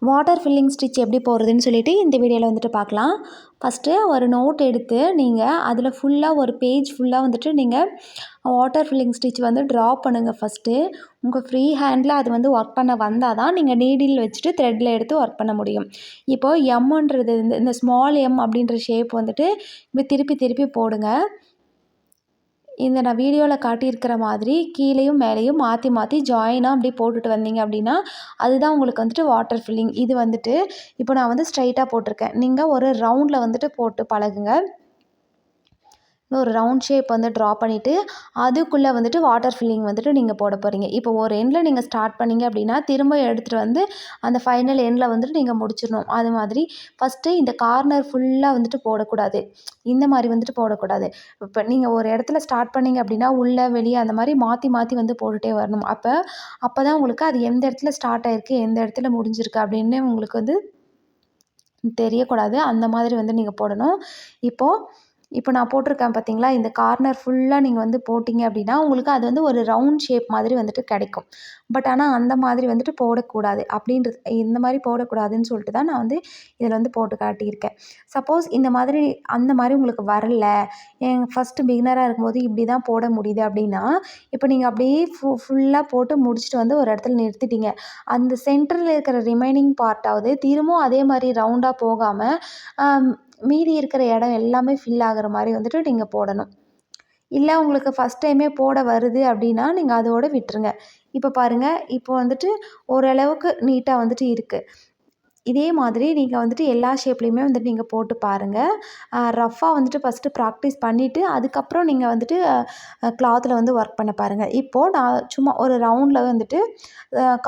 Water filling stitch எப்படி போடுறதுன்னு சொல்லிட்டு இந்த வீடியோவில் வந்துட்டு பார்க்கலாம். ஃபஸ்ட்டு ஒரு நோட் எடுத்து நீங்கள் அதில் ஃபுல்லாக ஒரு பேஜ் ஃபுல்லாக வந்துட்டு நீங்கள் வாட்டர் ஃபில்லிங் ஸ்டிச் வந்து ட்ரா பண்ணுங்கள். ஃபஸ்ட்டு உங்கள் ஃப்ரீ ஹேண்டில் அது வந்து ஒர்க் பண்ண வந்தால் தான் நீங்கள் நீடில் வச்சுட்டு த்ரெட்டில் எடுத்து ஒர்க் பண்ண முடியும். இப்போது எம்ன்றது இந்த ஸ்மால் எம் அப்படின்ற ஷேப் வந்துட்டு இப்படி திருப்பி திருப்பி போடுங்க. இந்த நான் வீடியோவில் காட்டியிருக்கிற மாதிரி கீழேயும் மேலேயும் மாற்றி மாற்றி ஜாயினாக அப்படி போட்டுட்டு வந்தீங்க அப்படின்னா அதுதான் உங்களுக்கு வந்துட்டு வாட்டர் ஃபில்லிங். இது வந்துட்டு இப்போ நான் வந்து ஸ்ட்ரைட்டாக போட்டிருக்கேன். நீங்கள் ஒரு ரவுண்டில் வந்துட்டு போட்டு பழகுங்க. ஒரு ரவுண்ட் ஷேப் வந்து ட்ரா பண்ணிவிட்டு அதுக்குள்ளே வந்துட்டு வாட்டர் ஃபில்லிங் வந்துட்டு நீங்கள் போட போகிறீங்க. இப்போ ஒரு எண்டில் நீங்கள் ஸ்டார்ட் பண்ணிங்க அப்படின்னா திரும்ப எடுத்துகிட்டு வந்து அந்த ஃபைனல் எண்டில் வந்துட்டு நீங்கள் முடிச்சிடணும். அது மாதிரி ஃபஸ்ட்டு இந்த கார்னர் ஃபுல்லாக வந்துட்டு போடக்கூடாது. இந்த மாதிரி வந்துட்டு போடக்கூடாது. இப்போ நீங்கள் ஒரு இடத்துல ஸ்டார்ட் பண்ணிங்க அப்படின்னா உள்ளே வெளியே அந்த மாதிரி மாற்றி மாற்றி வந்து போட்டுகிட்டே வரணும். அப்போ தான் உங்களுக்கு அது எந்த இடத்துல ஸ்டார்ட் ஆகிருக்கு எந்த இடத்துல முடிஞ்சிருக்கு அப்படின்னு உங்களுக்கு வந்து தெரியக்கூடாது. அந்த மாதிரி வந்து நீங்கள் போடணும். இப்போ நான் போட்டிருக்கேன் பார்த்தீங்களா, இந்த கார்னர் ஃபுல்லாக நீங்கள் வந்து போட்டிங்க அப்படின்னா உங்களுக்கு அது வந்து ஒரு ரவுண்ட் ஷேப் மாதிரி வந்துட்டு கிடைக்கும். பட் ஆனால் அந்த மாதிரி வந்துட்டு போடக்கூடாது. இந்த மாதிரி போடக்கூடாதுன்னு சொல்லிட்டு தான் நான் வந்து இதில் வந்து போட்டு காட்டியிருக்கேன். சப்போஸ் இந்த மாதிரி அந்த மாதிரி உங்களுக்கு வரல, ஃபஸ்ட்டு பிகினராக இருக்கும்போது இப்படி தான் போட முடியுது அப்படின்னா, இப்போ நீங்கள் அப்படியே ஃபுல்லாக போட்டு முடிச்சுட்டு வந்து ஒரு இடத்துல நிறுத்திட்டீங்க. அந்த சென்டரில் இருக்கிற ரிமைனிங் பார்ட்டாவது திரும்பவும் அதே மாதிரி ரவுண்டாக போகாமல் மீதி இருக்கிற இடம் எல்லாமே ஃபில் ஆகிற மாதிரி வந்துட்டு நீங்கள் போடணும். இல்லை உங்களுக்கு ஃபஸ்ட் டைமே போட வருது அப்படின்னா நீங்கள் அதோடு விட்டுருங்க. இப்போ பாருங்கள், இப்போ வந்துட்டு ஓரளவுக்கு நீட்டாக வந்துட்டு இருக்குது. இதே மாதிரி நீங்கள் வந்துட்டு எல்லா ஷேப்லேயுமே வந்துட்டு நீங்கள் போட்டு பாருங்கள். ரஃப்பாக வந்துட்டு ஃபஸ்ட்டு ப்ராக்டிஸ் பண்ணிவிட்டு அதுக்கப்புறம் நீங்கள் வந்துட்டு கிளாத்தில் வந்து ஒர்க் பண்ண பாருங்கள். இப்போது நான் சும்மா ஒரு ரவுண்டில் வந்துட்டு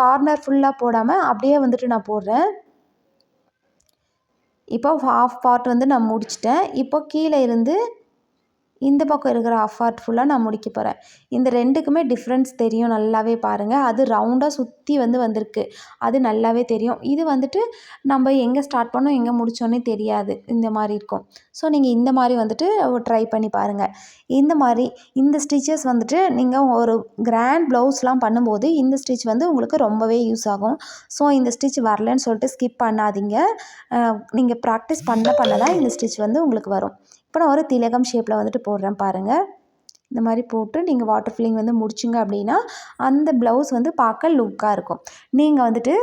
கார்னர் ஃபுல்லாக போடாமல் அப்படியே வந்துட்டு நான் போடுறேன். இப்போ ஹாஃப் பார்ட் வந்து நான் முடிச்சிட்டேன். இப்போ கீழே இருந்து இந்த பக்கம் இருக்கிற ஹாஃப் பார்ட் ஃபுல்லாக நான் முடிக்க போகிறேன். இந்த ரெண்டுக்குமே டிஃப்ரென்ஸ் தெரியும், நல்லாவே பாருங்கள். அது ரவுண்டாக சுற்றி வந்திருக்கு. அது நல்லாவே தெரியும். இது வந்துட்டு நம்ம எங்கே ஸ்டார்ட் பண்ணோம் எங்கே முடித்தோன்னே தெரியாது. இந்த மாதிரி இருக்கும். ஸோ நீங்கள் இந்த மாதிரி வந்துட்டு ட்ரை பண்ணி பாருங்கள். இந்த ஸ்டிச்சஸ் வந்துட்டு நீங்கள் ஒரு கிராண்ட் ப்ளவுஸ்லாம் பண்ணும்போது இந்த ஸ்டிச் வந்து உங்களுக்கு ரொம்பவே யூஸ் ஆகும். ஸோ இந்த ஸ்டிச் வரலன்னு சொல்லிட்டு ஸ்கிப் பண்ணாதீங்க. நீங்கள் ப்ராக்டிஸ் பண்ண தான் இந்த ஸ்டிச் வந்து உங்களுக்கு வரும். இப்போ நான் ஒரு திலகம் ஷேப்பில் வந்துட்டு போடுறேன் பாருங்கள். இந்த மாதிரி போட்டு நீங்கள் வாட்டர் ஃபில்லிங் வந்து முடிச்சிங்க அப்படின்னா அந்த ப்ளவுஸ் வந்து பார்க்க லுக்காக இருக்கும். நீங்கள் வந்துட்டு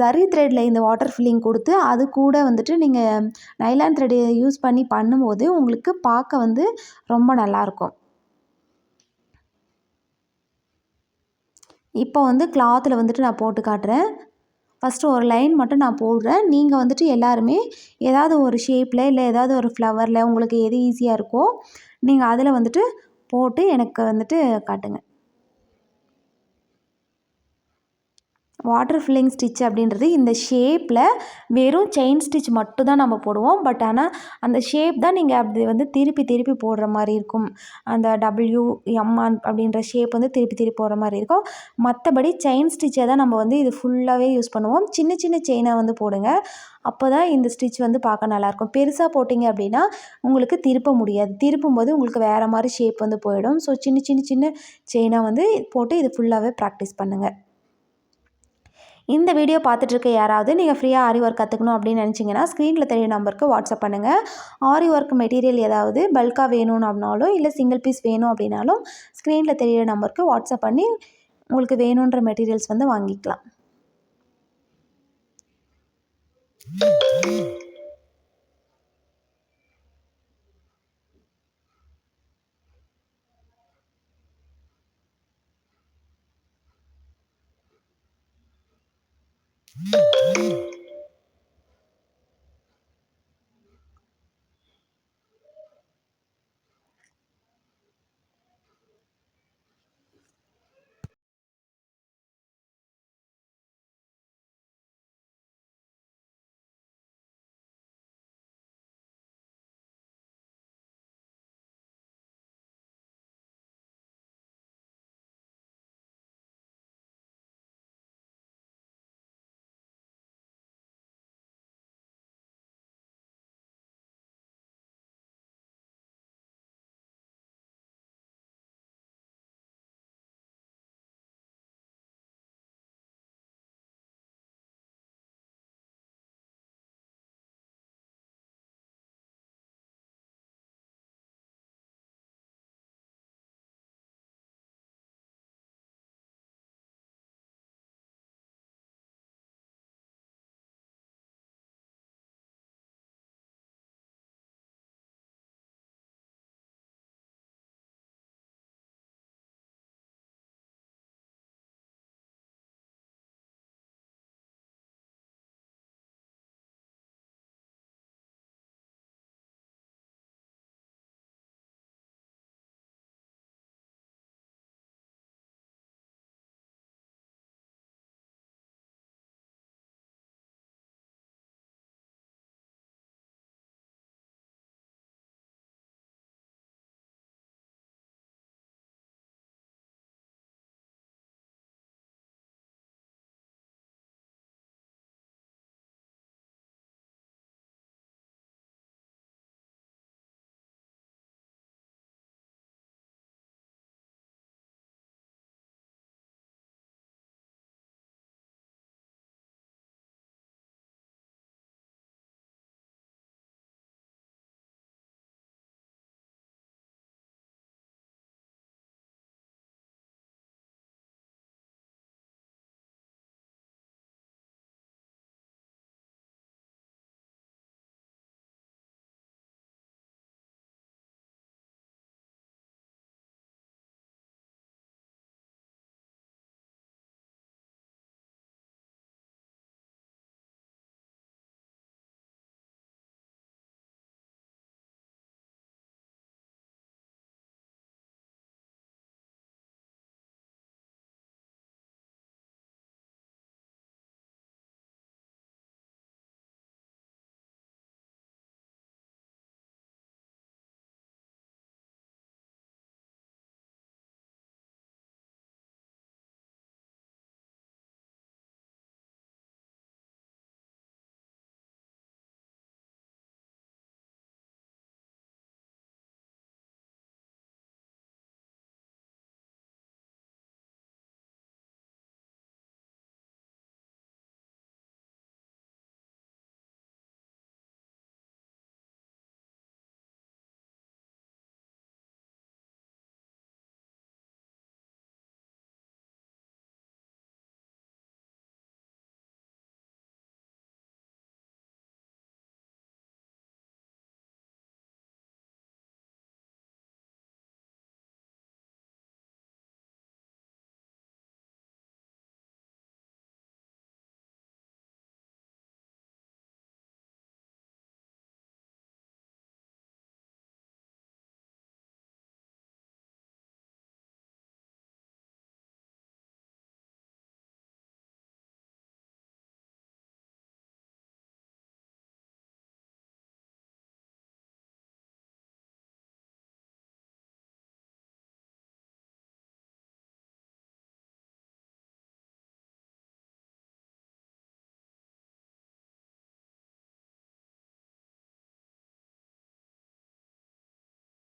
ஜரி த்ரெட்டில் இந்த வாட்டர் ஃபில்லிங் கொடுத்து அது கூட வந்துட்டு நீங்கள் நைலான் த்ரெட் யூஸ் பண்ணி பண்ணும்போது உங்களுக்கு பார்க்க வந்து ரொம்ப நல்லாயிருக்கும். இப்போ வந்து கிளாத்தில் வந்துட்டு நான் போட்டு காட்டுறேன். ஃபஸ்ட்டு ஒரு லைன் மட்டும் நான் போடுறேன். நீங்கள் வந்துட்டு எல்லாருமே ஏதாவது ஒரு ஷேப்பில் இல்லை ஏதாவது ஒரு ஃப்ளவரில் உங்களுக்கு எது ஈஸியாக இருக்கோ நீங்கள் அதில் வந்துட்டு போட்டு எனக்கு வந்துட்டு காட்டுங்க. வாட்டர் ஃபில்லிங் ஸ்டிச் அப்படின்றது இந்த ஷேப்பில் வெறும் செயின் ஸ்டிச் மட்டும் தான் நம்ம போடுவோம். பட் ஆனால் அந்த ஷேப் தான் நீங்கள் அப்படி வந்து திருப்பி திருப்பி போடுற மாதிரி இருக்கும். அந்த WM அப்படின்ற ஷேப் வந்து திருப்பி திருப்பி போடுற மாதிரி இருக்கும். மற்றபடி செயின் ஸ்டிச்சை தான் நம்ம வந்து இது ஃபுல்லாகவே யூஸ் பண்ணுவோம். சின்ன சின்ன செயினாக வந்து போடுங்க. அப்போ தான் இந்த ஸ்டிச் வந்து பார்க்க நல்லாயிருக்கும். பெருசாக போட்டிங்க அப்படின்னா உங்களுக்கு திருப்ப முடியாது. திருப்பும்போது உங்களுக்கு வேறு மாதிரி ஷேப் வந்து போயிடும். ஸோ சின்ன சின்ன சின்ன செயினாக வந்து போட்டு இது ஃபுல்லாகவே ப்ராக்டிஸ் பண்ணுங்கள். இந்த வீடியோ பார்த்துட்ருக்க யாராவது நீங்கள் ஃப்ரீயாக ஆரி ஒர்க் கற்றுக்கணும் அப்படின்னு நினச்சிங்கன்னா ஸ்க்ரீனில் தெரிய நம்பருக்கு வாட்ஸ்அப் பண்ணுங்கள். ஆரி ஒர்க் மெட்டீரியல் ஏதாவது பல்காக வேணும்னு அப்படின்னாலும் இல்லை சிங்கிள் பீஸ் வேணும் அப்படின்னாலும் ஸ்க்ரீனில் தெரியிற நம்பருக்கு வாட்ஸ்அப் பண்ணி உங்களுக்கு வேணுன்ற மெட்டீரியல்ஸ் வந்து வாங்கிக்கலாம்.